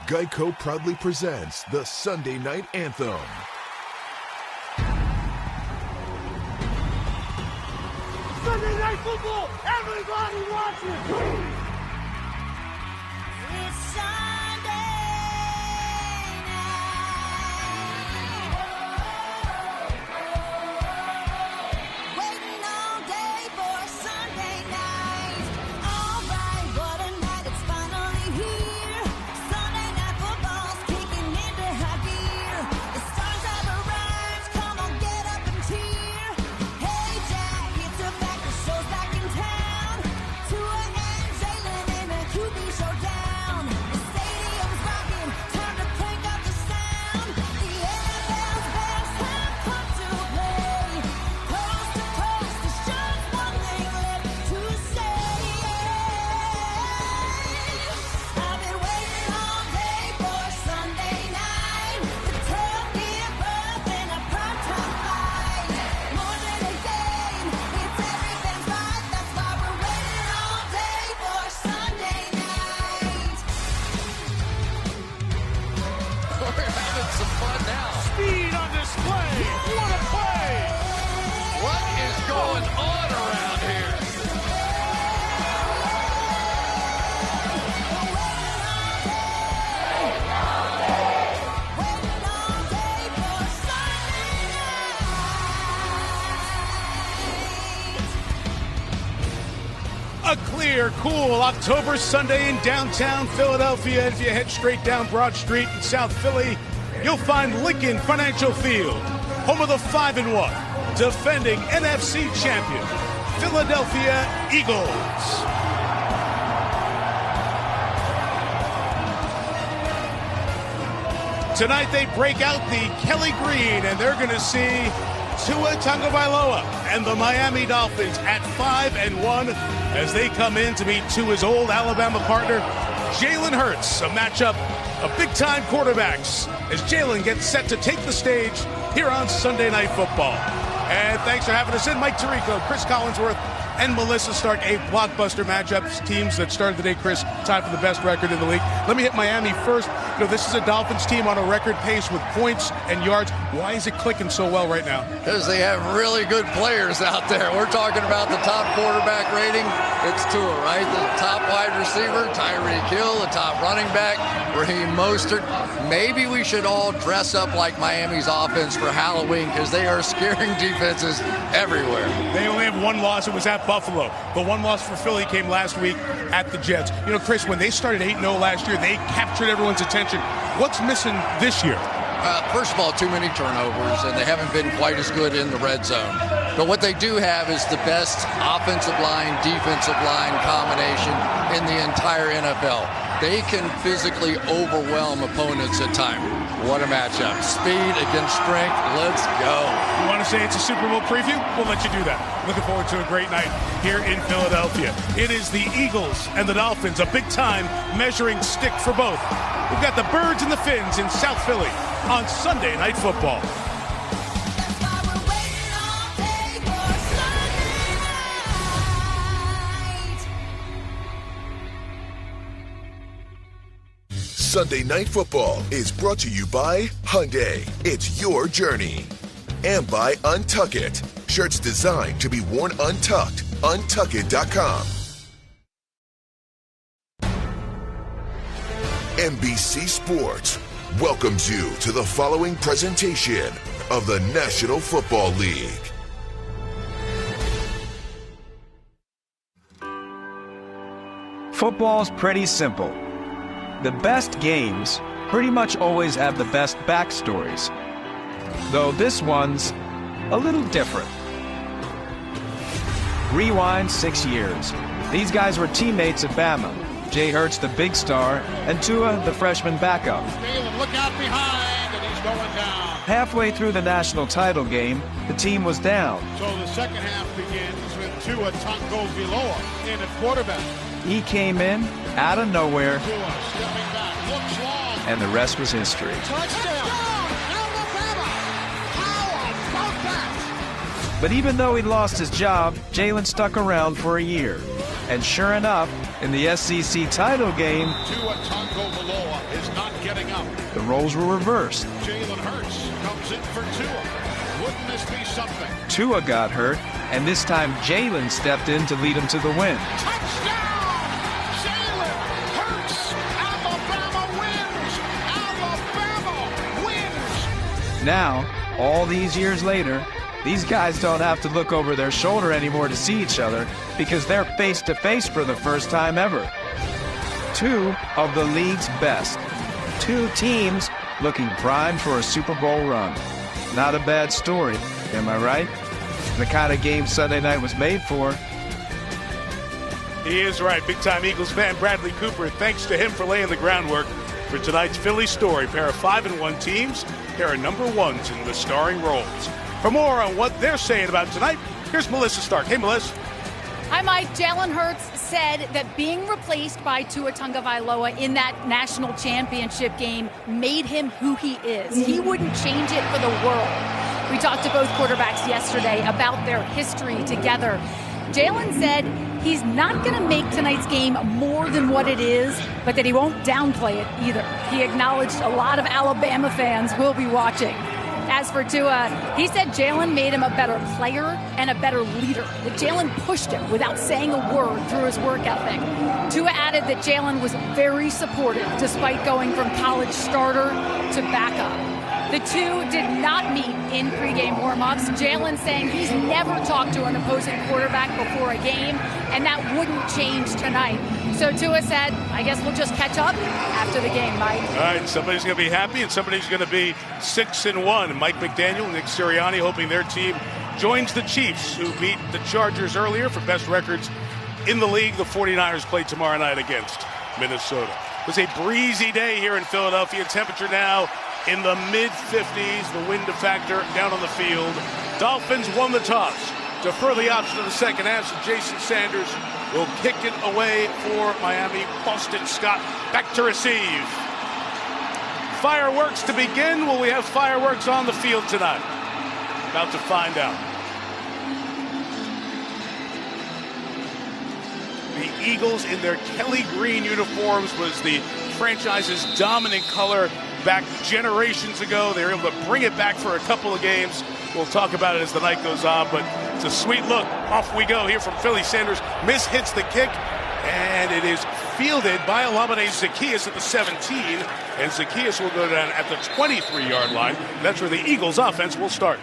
Geico proudly presents the Sunday Night Anthem. Sunday Night Football, everybody watching! It's Sunday night. Waiting all day for Sunday night. All right, what a night, it's finally here. Sunday Night Football's kicking into high gear. The stars have arrived, come on, get up and cheer. Hey Jack, it's a fact, the show's back in town. Tua and Jalen in a QB showdown. The stadium's rocking, time to crank up the sound. The NFL's best have come to play. Coast to coast, there's just one thing left to say. I've been waiting all day for Sunday night. The tough get rough in a primetime fight. More than a game, it's every fan's right. That's why we're waiting all day for Sunday night. We're having some fun now. Speed on display! What a play! What is going on around here? Waiting all day for Sunday night. A clear, cool October Sunday in downtown Philadelphia. If you head straight down Broad Street in South Philly, you'll find Lincoln Financial Field, home of the 5-1, defending NFC champion, Philadelphia Eagles. Tonight they break out the Kelly Green, and they're going to see Tua Tagovailoa and the Miami Dolphins at 5-1 as they come in to meet Tua's old Alabama partner, Jalen Hurts. A matchup of big-time quarterbacks as Jalen gets set to take the stage here on Sunday Night Football. And thanks for having us in, Mike Tirico, Chris Collinsworth, and Melissa Stark, a blockbuster matchup. Teams that started the day, Chris, tied for the best record in the league. Let me hit Miami first. You know, this is a Dolphins team on a record pace with points and yards. Why is it clicking so well right now? Because they have really good players out there. We're talking about the top quarterback rating. It's Tua, right? The top wide receiver, Tyreek Hill, the top running back, Raheem Mostert. Maybe we should all dress up like Miami's offense for Halloween because they are scaring defenses everywhere. They only have one loss. It was at Buffalo. The one loss for Philly came last week at the Jets. You know, Chris, when they started 8-0 last year, they captured everyone's attention. What's missing this year? First of all, too many turnovers, and they haven't been quite as good in the red zone. But what they do have is the best offensive line, defensive line combination in the entire NFL. They can physically overwhelm opponents at times. What a matchup. Speed against strength. Let's go. You want to say it's a Super Bowl preview? We'll let you do that. Looking forward to a great night here in Philadelphia. It is the Eagles and the Dolphins, a big-time measuring stick for both. We've got the Birds and the Fins in South Philly on Sunday Night Football. That's why we're waiting all day for Sunday night. Sunday Night Football is brought to you by Hyundai. It's your journey. And by Untuck It. Shirts designed to be worn untucked. Untuckit.com. NBC Sports welcomes you to the following presentation of the National Football League. Football's pretty simple. The best games pretty much always have the best backstories, though this one's a little different. Rewind 6 years. These guys were teammates at Bama. Jay Hurts, the big star, and Tua, the freshman backup. Look out behind, and he's going down. Halfway through the national title game, the team was down. So the second half begins with Tua Tagovailoa in at quarterback. He came in out of nowhere, Tua stepping back, looks long. and the rest was history. Touchdown! Alabama! How about that? But even though he lost his job, Jalen stuck around for a year. And sure enough, In the SEC title game, Tua Tagovailoa is not getting up. the roles were reversed. Jalen Hurts comes in for Tua. Wouldn't this be something? Tua got hurt, and this time Jalen stepped in to lead him to the win. Touchdown! Jalen Hurts! Alabama wins! Alabama wins! Now, all these years later, these guys don't have to look over their shoulder anymore to see each other because they're face to face for the first time ever. Two of the league's best. Two teams looking primed for a Super Bowl run. Not a bad story, am I right? The kind of game Sunday night was made for. He is right. Big-time Eagles fan Bradley Cooper. Thanks to him for laying the groundwork for tonight's Philly story. Pair of 5-1 teams, pair of number ones in the starring roles. For more on what they're saying about tonight, here's Melissa Stark. Hey, Melissa. Hi, Mike. Jalen Hurts said that being replaced by Tua Tagovailoa in that national championship game made him who he is. He wouldn't change it for the world. We talked to both quarterbacks yesterday about their history together. Jalen said he's not going to make tonight's game more than what it is, but that he won't downplay it either. He acknowledged a lot of Alabama fans will be watching. As for Tua, he said Jalen made him a better player and a better leader, that Jalen pushed him without saying a word through his work ethic. Tua added that Jalen was very supportive despite going from college starter to backup. The two did not meet in pregame warm-ups. Jalen saying he's never talked to an opposing quarterback before a game, and that wouldn't change tonight. So Tua said, I guess we'll just catch up after the game, Mike. All right, somebody's going to be happy and somebody's going to be 6-1. Mike McDaniel and Nick Sirianni hoping their team joins the Chiefs, who beat the Chargers earlier for best records in the league. The 49ers play tomorrow night against Minnesota. It was a breezy day here in Philadelphia. Temperature now in the mid-50s. The wind factor down on the field. Dolphins won the toss. Defer the option of the second half, so Jason Sanders will kick it away for Miami. Boston Scott back to receive. Fireworks to begin. Will we have fireworks on the field tonight? About to find out. The Eagles in their Kelly green uniforms was the franchise's dominant color back generations ago. They were able to bring it back for a couple of games. We'll talk about it as the night goes on, but it's a sweet look. Off we go here from Philly. Sanders hits the kick, and it is fielded by Olamide Zaccheaus at the 17, and Zaccheaus will go down at the 23-yard line. That's where the Eagles offense will start.